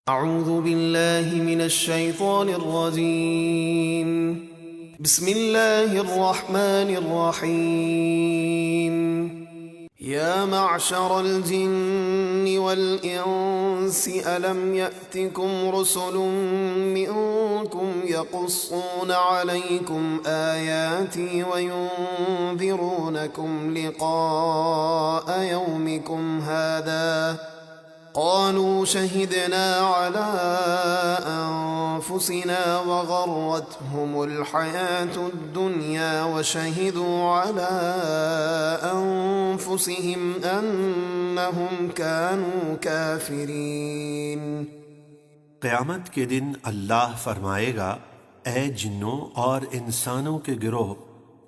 اعوذ باللہ من الشیطان الرجیم بسم اللہ الرحمن الرحیم یا معشر الجن والانس الم یأتکم رسل منکم یقصون علیکم آیاتی وینذرونکم لقاء یومکم هذا قالوا شهدنا على أنفسنا وغرتهم الحياة الدنيا وشهدوا على أنفسهم أنهم كانوا كافرين۔ قیامت کے دن اللہ فرمائے گا، اے جنوں اور انسانوں کے گروہ،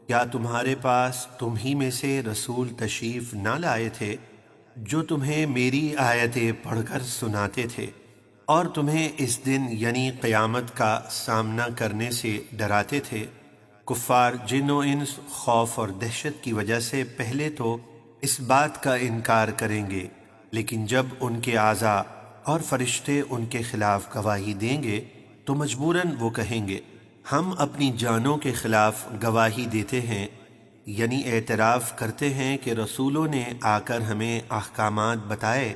کیا تمہارے پاس تم ہی میں سے رسول تشریف نہ لائے تھے جو تمہیں میری آیتیں پڑھ کر سناتے تھے اور تمہیں اس دن یعنی قیامت کا سامنا کرنے سے ڈراتے تھے؟ کفار جن و انس خوف اور دہشت کی وجہ سے پہلے تو اس بات کا انکار کریں گے، لیکن جب ان کے اعضاء اور فرشتے ان کے خلاف گواہی دیں گے تو مجبوراً وہ کہیں گے ہم اپنی جانوں کے خلاف گواہی دیتے ہیں، یعنی اعتراف کرتے ہیں کہ رسولوں نے آ کر ہمیں احکامات بتائے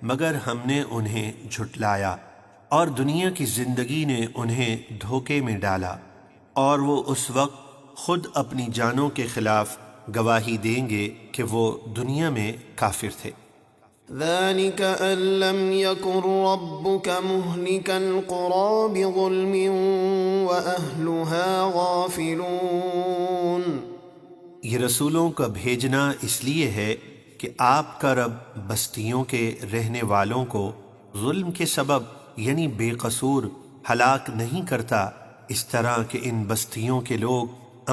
مگر ہم نے انہیں جھٹلایا، اور دنیا کی زندگی نے انہیں دھوکے میں ڈالا، اور وہ اس وقت خود اپنی جانوں کے خلاف گواہی دیں گے کہ وہ دنیا میں کافر تھے۔ ذلك أن لم يكن ربك مهلك القرى بظلم وأهلها غافلون۔ یہ رسولوں کا بھیجنا اس لیے ہے کہ آپ کا رب بستیوں کے رہنے والوں کو ظلم کے سبب یعنی بے قصور ہلاک نہیں کرتا، اس طرح کہ ان بستیوں کے لوگ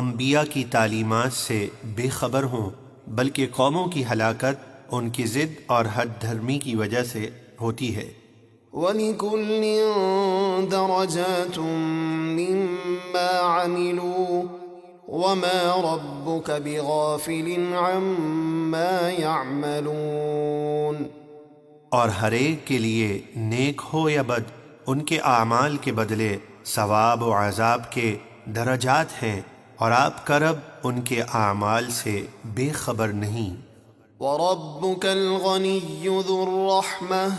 انبیاء کی تعلیمات سے بے خبر ہوں، بلکہ قوموں کی ہلاکت ان کی ضد اور حد دھرمی کی وجہ سے ہوتی ہے۔ وَلِكُلٍّ دَرَجَاتٌ مِّمَّا عَمِلُوا وَمَا رَبُّكَ بِغَافِلٍ عَمَّا يَعْمَلُونَ۔ اور ہر ایک کے لیے نیک ہو یا بد ان کے اعمال کے بدلے ثواب و عذاب کے درجات ہیں، اور آپ کا رب ان کے اعمال سے بے خبر نہیں۔ وَرَبُّكَ الْغَنِيُّ ذُو الرَّحْمَةِ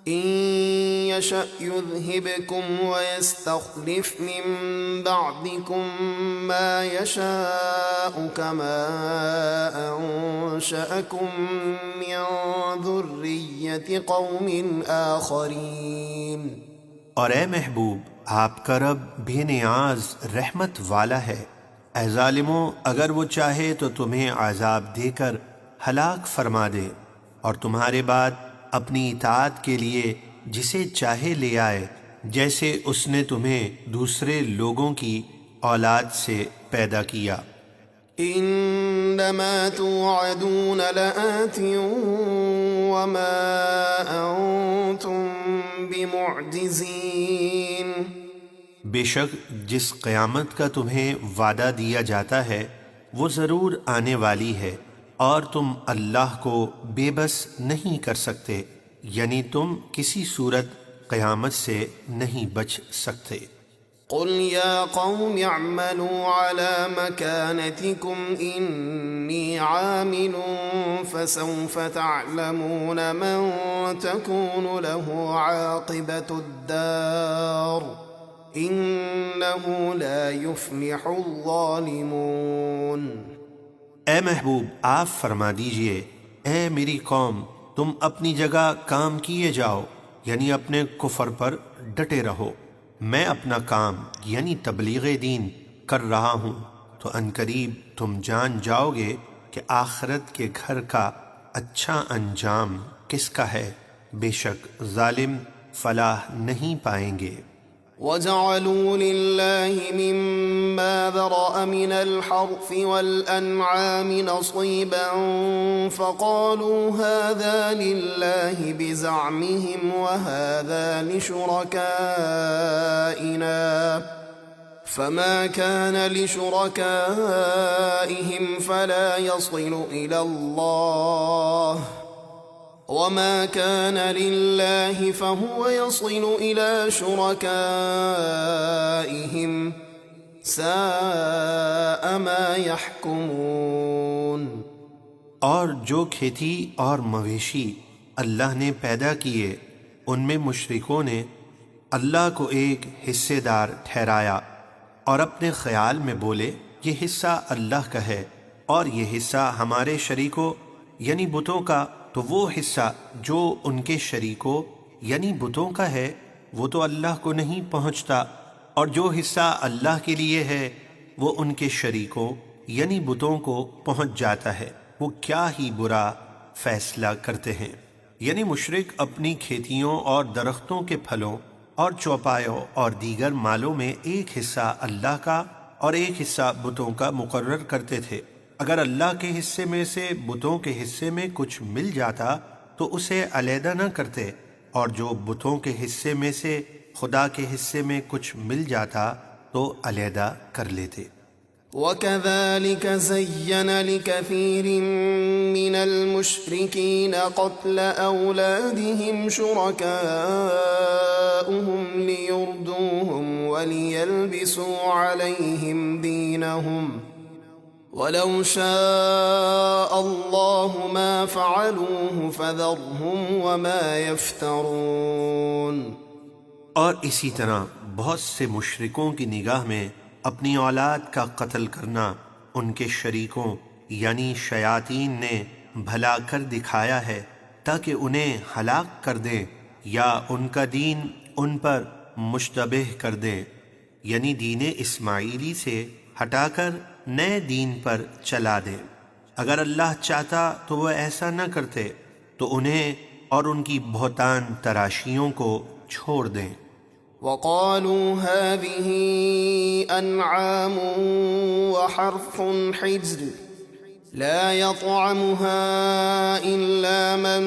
إِن يَشَأْ يُذْهِبْكُمْ وَيَسْتَخْلِفْ مِن بَعْدِكُم مَّا يَشَاءُ كَمَا أَنشَأَكُم مِّن ذُرِّيَّةِ قَوْمٍ آخَرِينَ۔ اور اے محبوب، آپ کا رب بے نیاز رحمت والا ہے، اے ظالموں، اگر وہ چاہے تو تمہیں عذاب دے کر ہلاک فرما دے، اور تمہارے بعد اپنی اطاعت کے لیے جسے چاہے لے آئے، جیسے اس نے تمہیں دوسرے لوگوں کی اولاد سے پیدا کیا۔ انما توعدون لآت وما انتم بمعجزین۔ بے شک جس قیامت کا تمہیں وعدہ دیا جاتا ہے وہ ضرور آنے والی ہے، اور تم اللہ کو بے بس نہیں کر سکتے، یعنی تم کسی صورت قیامت سے نہیں بچ سکتے۔ قل یا قوم اعملوا على مكانتكم انی عامل فسوف تعلمون من تكون له عاقبة الدار انه لا يفلح الظالمون۔ اے محبوب، آپ فرما دیجئے، اے میری قوم، تم اپنی جگہ کام کیے جاؤ، یعنی اپنے کفر پر ڈٹے رہو، میں اپنا کام یعنی تبلیغ دین کر رہا ہوں، تو عنقریب تم جان جاؤ گے کہ آخرت کے گھر کا اچھا انجام کس کا ہے، بے شک ظالم فلاح نہیں پائیں گے۔ وَجَعَلُوا لِلَّهِ مِمَّا ذَرَأَ مِنَ الْحَرْثِ وَالْأَنْعَامِ نَصِيبًا فَقَالُوا هَذَا لِلَّهِ بِزَعْمِهِمْ وَهَذَا لِشُرَكَائِنَا فَمَا كَانَ لِشُرَكَائِهِمْ فَلَا يَصِلُ إِلَى اللَّهِ وما كان لله فهو يصل إلى شركائهم ساء ما يحكمون۔ اور جو کھیتی اور مویشی اللہ نے پیدا کیے ان میں مشرکوں نے اللہ کو ایک حصے دار ٹھہرایا اور اپنے خیال میں بولے یہ حصہ اللہ کا ہے اور یہ حصہ ہمارے شریکوں یعنی بتوں کا، تو وہ حصہ جو ان کے شریکوں یعنی بتوں کا ہے وہ تو اللہ کو نہیں پہنچتا، اور جو حصہ اللہ کے لیے ہے وہ ان کے شریکوں یعنی بتوں کو پہنچ جاتا ہے، وہ کیا ہی برا فیصلہ کرتے ہیں۔ یعنی مشرک اپنی کھیتیوں اور درختوں کے پھلوں اور چوپایوں اور دیگر مالوں میں ایک حصہ اللہ کا اور ایک حصہ بتوں کا مقرر کرتے تھے۔ اگر اللہ کے حصے میں سے بتوں کے حصے میں کچھ مل جاتا تو اسے علیحدہ نہ کرتے، اور جو بتوں کے حصے میں سے خدا کے حصے میں کچھ مل جاتا تو علیحدہ کر لیتے۔ وَكَذَلِكَ زَيَّنَ لِكَثِيرٍ مِّنَ الْمُشْرِكِينَ قَتْلَ أَوْلَادِهِمْ شُرَكَاؤُهُمْ لِيُرْدُوهُمْ وَلِيَلْبِسُوا عَلَيْهِمْ دِينَهُمْ وَلَوْ شَاءَ اللَّهُ مَا فَعَلُوهُ فَذَرْهُمْ وَمَا يَفْتَرُونَ۔ اور اسی طرح بہت سے مشرکوں کی نگاہ میں اپنی اولاد کا قتل کرنا ان کے شریکوں یعنی شیاطین نے بھلا کر دکھایا ہے تاکہ انہیں ہلاک کر دیں یا ان کا دین ان پر مشتبہ کر دیں، یعنی دین اسماعیلی سے ہٹا کر نئے دین پر چلا دیں۔ اگر اللہ چاہتا تو وہ ایسا نہ کرتے تو انہیں اور ان کی بہتان تراشیوں کو چھوڑ دیں۔ وَقَالُوا هَٰذِهِ أَنْعَامٌ وَحَرْثٌ حِجْرٌ لَا يَطْعَمُهَا إِلَّا مَن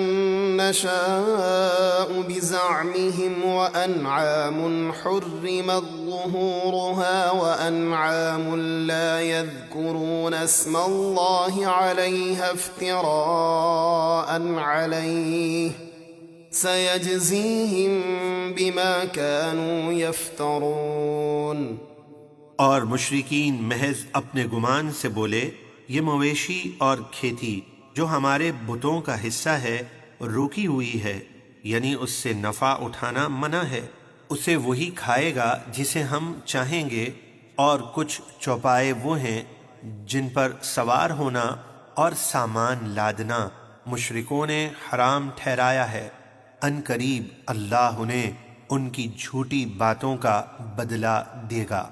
نَّشَاءُ بِزَعْمِهِمْ وَأَنْعَامٌ حُرِّمَتْ ظُهُورُهَا وَأَنْعَامٌ لَّا يَذْكُرُونَ اسْمَ اللَّهِ عَلَيْهَا افْتِرَاءً عَلَيْهِ سَيَجْزِيهِمْ بِمَا كَانُوا يَفْتَرُونَ۔ اور مشرکین محض اپنے گمان سے بولے یہ مویشی اور کھیتی جو ہمارے بتوں کا حصہ ہے روکی ہوئی ہے، یعنی اس سے نفع اٹھانا منع ہے، اسے وہی کھائے گا جسے ہم چاہیں گے، اور کچھ چوپائے وہ ہیں جن پر سوار ہونا اور سامان لادنا مشرکوں نے حرام ٹھہرایا ہے، ان قریب اللہ انہیں ان کی جھوٹی باتوں کا بدلہ دے گا۔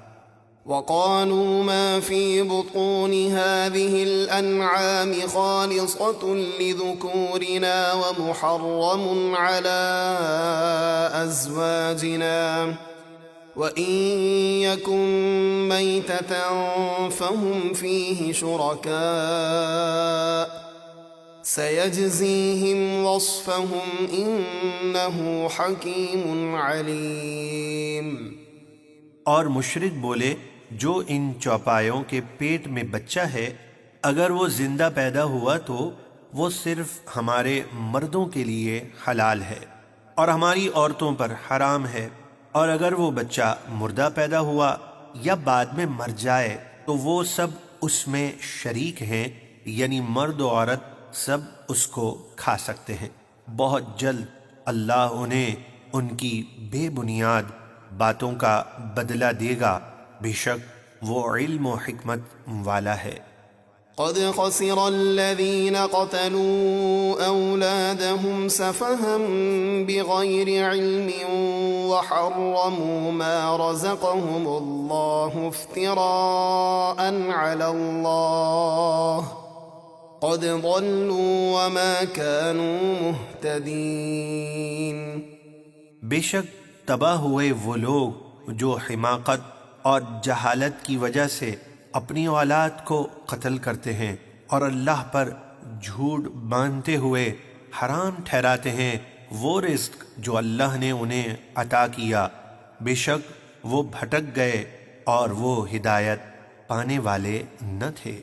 وَقَالُوا مَا فِي بُطُونِ هَٰذِهِ الْأَنْعَامِ خَالِصَةٌ لِّذُكُورِنَا وَمُحَرَّمٌ عَلَىٰ أَزْوَاجِنَا وَإِن يَكُن مَّيْتَةً فَهُمْ فِيهِ شُرَكَاءُ سَيَجْزِيهِمْ وَصْفَهُمْ إِنَّهُ حَكِيمٌ عَلِيمٌ۔ اور مشرک بولے جو ان چوپایوں کے پیٹ میں بچہ ہے اگر وہ زندہ پیدا ہوا تو وہ صرف ہمارے مردوں کے لیے حلال ہے اور ہماری عورتوں پر حرام ہے، اور اگر وہ بچہ مردہ پیدا ہوا یا بعد میں مر جائے تو وہ سب اس میں شریک ہیں، یعنی مرد و عورت سب اس کو کھا سکتے ہیں۔ بہت جلد اللہ انہیں ان کی بے بنیاد باتوں کا بدلہ دے گا، بے شک وہ علم و حکمت والا ہے۔ قد خسر الذين قتلوا أولادهم سفها بغير علم وحرموا ما رزقهم الله افتراء على الله قد ضلوا وما كانوا مهتدين۔ بے شک تباہ ہوئے وہ لوگ جو حماقت اور جہالت کی وجہ سے اپنی اولاد کو قتل کرتے ہیں اور اللہ پر جھوٹ باندھتے ہوئے حرام ٹھہراتے ہیں وہ رزق جو اللہ نے انہیں عطا کیا، بے شک وہ بھٹک گئے اور وہ ہدایت پانے والے نہ تھے۔